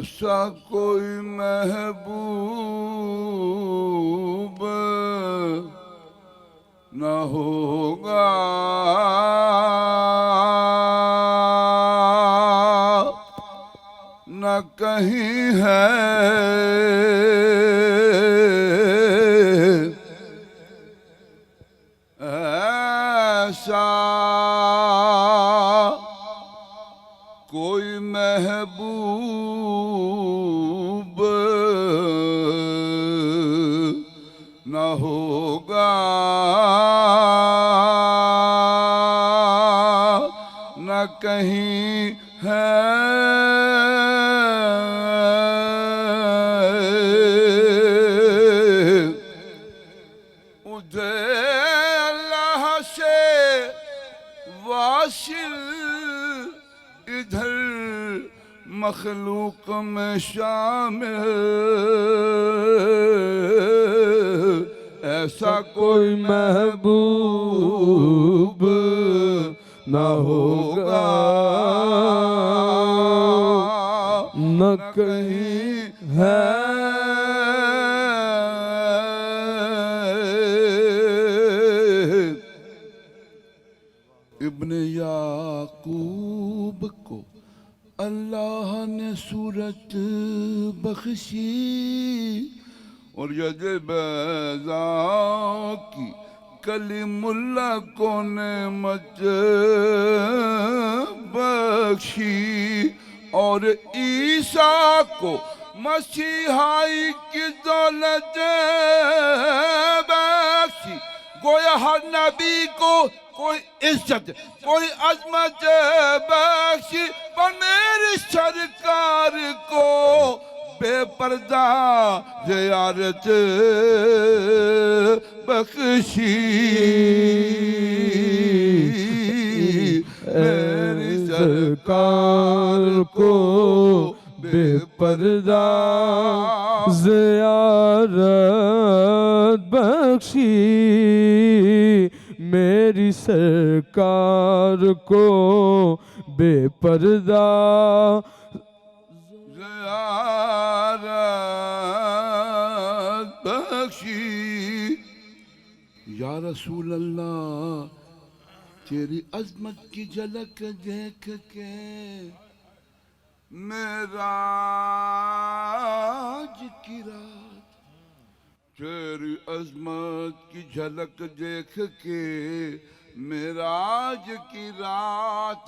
ऐसा कोई महबूब न होगा न कहीं है ऐसा कोई महबूब न होगा न कहीं है इधर मखलूक में शामिल ऐसा कोई महबूब न होगा न कहीं है इब्ने याकूब को अल्लाह ने सूरत बख्शी और यद बैज़ा की कलीमुल्लाह को नेमत बख्शी और ईसा को मसीहाई की दौलत बख्शी। गोया हर नबी को कोई इज्जत कोई अजमत बख्शी पर मेरी सरकार को बेपर्दा ज़ियारत बख्शी। मेरी सरकार को बेपर्दा ज़ियारत बख्शी। मेरी सरकार को बेपर्दा ज़ियारत बख्शी। या रसूल अल्लाह तेरी अज़मत की झलक देख के मेराज की रात तेरी अज़मत की झलक देख के मेराज की रात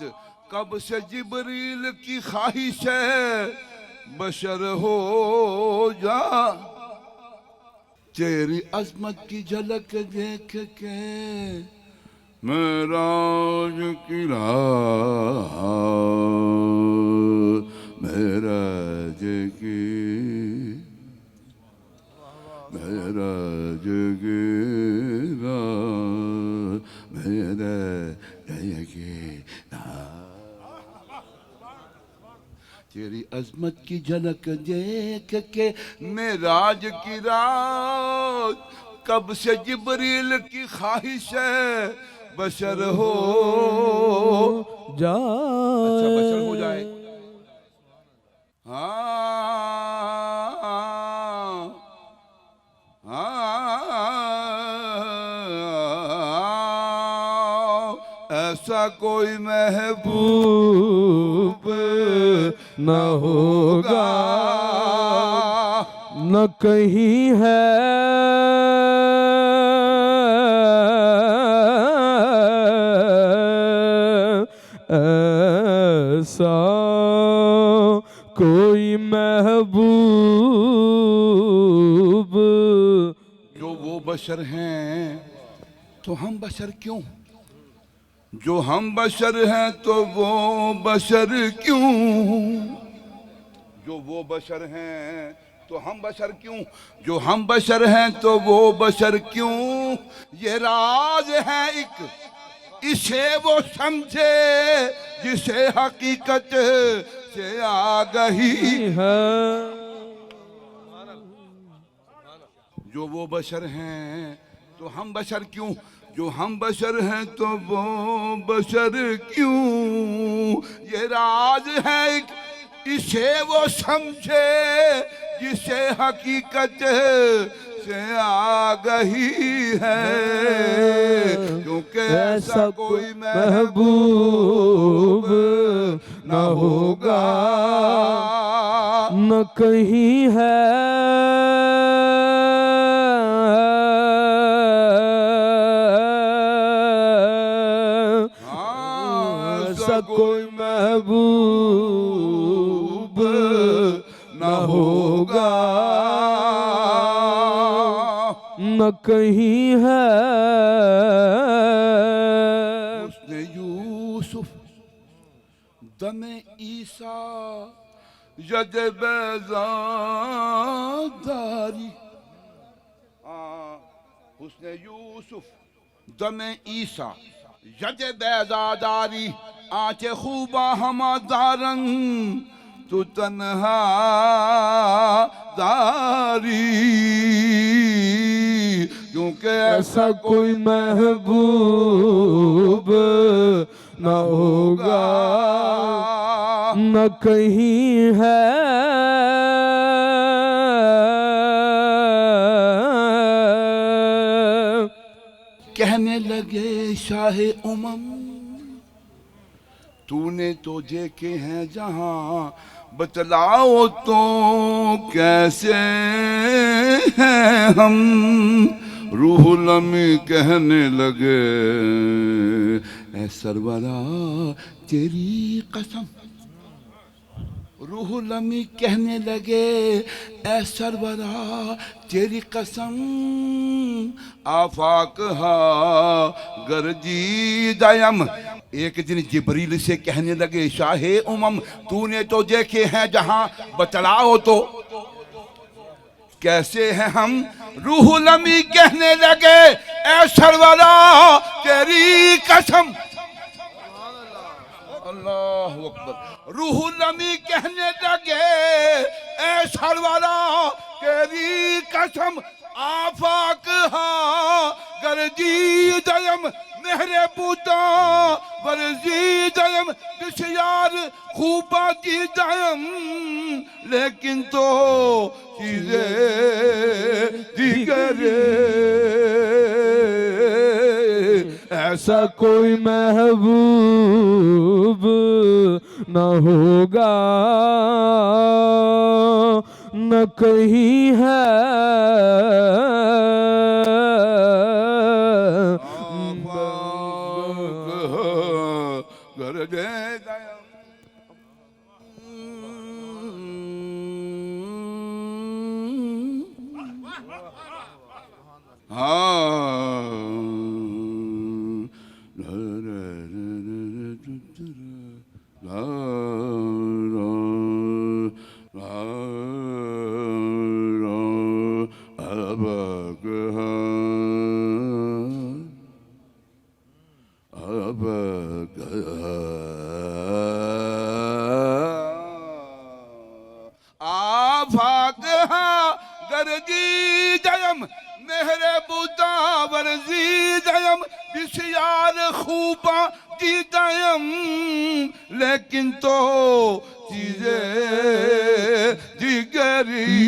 कब से जिब्रील की ख्वाहिश है बशर हो जा। तेरी अज़मत की झलक देख के मेराज की रात मेराज की मेराज की रात मेराज की रात। तेरी अज़मत की झलक देख के मेराज की रात कब से जिब्रील की ख्वाहिश है बशर हो जाए। अच्छा बशर हो जाए। ऐसा कोई महबूब न होगा न कहीं है ऐसा कोई महबूब। जो वो बशर हैं तो हम बशर क्यों? जो हम बशर हैं तो वो बशर क्यों? जो वो बशर हैं तो हम बशर क्यों? जो हम बशर हैं तो वो बशर क्यों? ये राज है एक इसे वो समझे जिसे हकीकत से आगही है। जो वो बशर हैं तो हम बशर क्यों? जो हम बशर हैं तो वो बशर क्यों? ये राज है एक इसे वो समझे जिसे हकीकत से आगही है, क्योंकि ऐसा कोई महबूब न होगा न कहीं है। ऐसा कोई महबूब न होगा न कहीं है। उसने यूसुफ दमे ईसा यद बेजादारी, उसने यूसुफ दमे ईसा यद बेजादारी आचे खूबा हमादारन तू तन्हा दारी, क्योंकि ऐसा कोई महबूब न होगा न कहीं है। कहने लगे शाहे उमम तूने तो देखे हैं जहां, बतलाओ तो कैसे हैं हम। रूहुल अमी कहने लगे ऐ सरवरा तेरी कसम, रूहुल अमी कहने लगे ऐ सरवरा तेरी कसम, आफाक हा गर्जी दयम। एक दिन जिब्रील से कहने लगे शाहे उमम तूने तो देखे हैं जहां, बतलाओ तो कैसे हैं हम। रूहुल अमी कहने लगे ऐ सरवरा तेरी कसम, अल्लाह अकबर। रूहुल अमी कहने लगे ऐ सरवरा तेरी कसम, आफाक हा गर्जी दयम, मेहरे बूता वर्जी दयम, बिशयार खूबा की दयम, लेकिन तो चीजें दीगर। ऐसा कोई महबूब न होगा न कहीं है। गर्जी जयम मेहरे बुता वर्जी जयम, बिशयार खूबा की दयम, लेकिन तो चीजें जिगरी,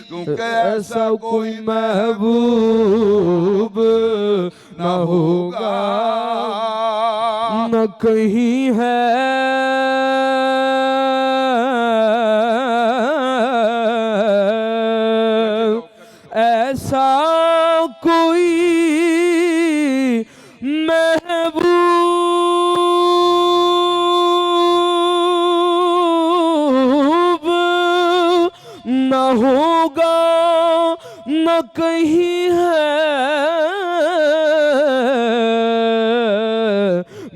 क्योंकि ऐसा कोई महबूब न होगा न कहीं है। ऐसा कोई महबूब न होगा न कहीं है।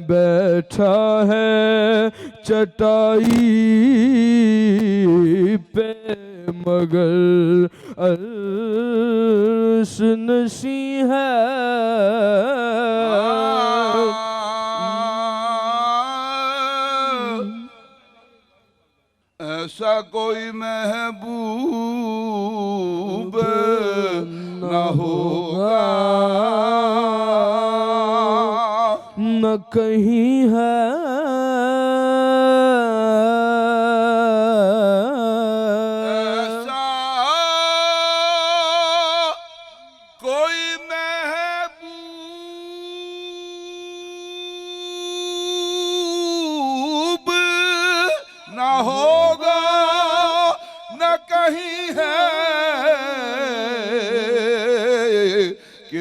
बैठा है चटाई पे मगर अर्श नशी है। ऐसा कोई महबूब न होगा न कहीं है।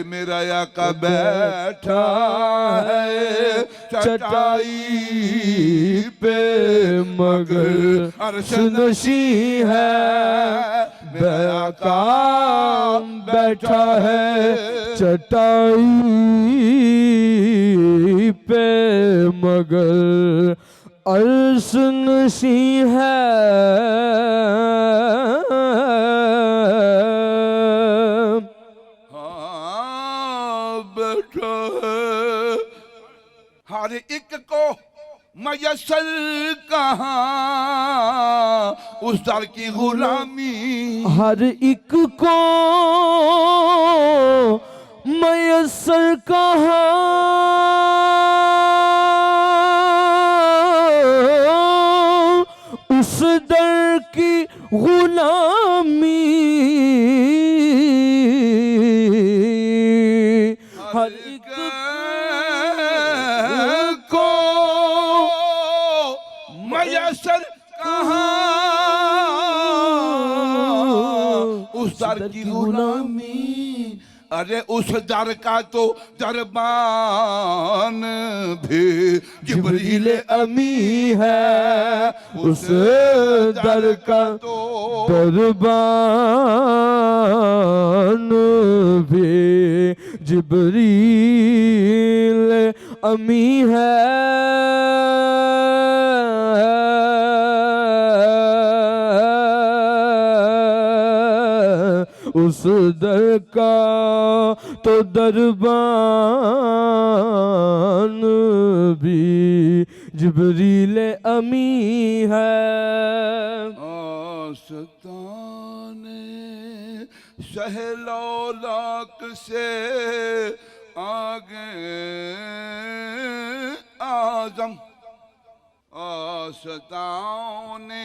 मेरा आका बैठा है चटाई पे मगर अर्श नशी है मेरा आका बैठा है चटाई पे मगर अर्श नशी है। बैठा है हर एक को मयसर कहाँ उस दर की गुलामी, हर एक को मयसर कहाँ उस दर की गुलामी, हर एक को मयसर कहाँ उस दर की गुलामी। अरे उस दर का तो दरबान भी जिब्रील अमी है, उस दर का तो दरबान भी जिब्रील अमी है। उस दर का तो दरबान भी जिब्रील अमी है। आस्ताने सहलौलाक से आगे आजम, आस्ताने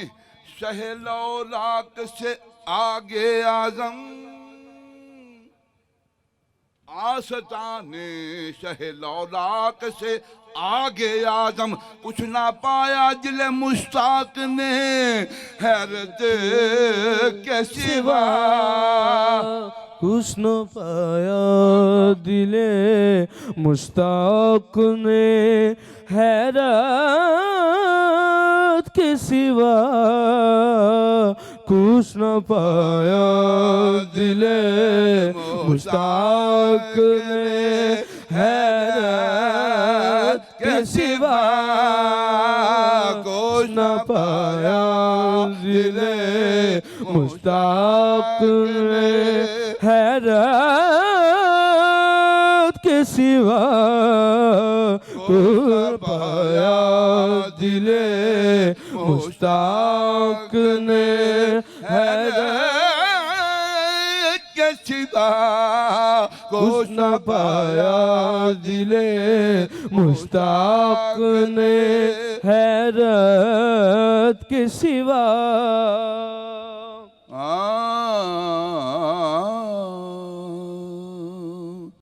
सहलौलाक से आगे आजम, आस्ताने सहलौलाक से आगे आजम, कुछ ना पाया दिल मुश्ताक ने हैरत के सिवा, कुछ न पाया दिले मुश्ताक ने हैरत के सिवा, कुछ न पाया दिले मुश्ताक ने हैरत के सिवा, कुछ न पाया दिले मुश्ताक ने हैरत के सिवा, कुछ पाया दिले मुश्ताक ने हैरत के सिवा, कुछ न पाया दिले मुश्ताक ने हैरत के सिवा।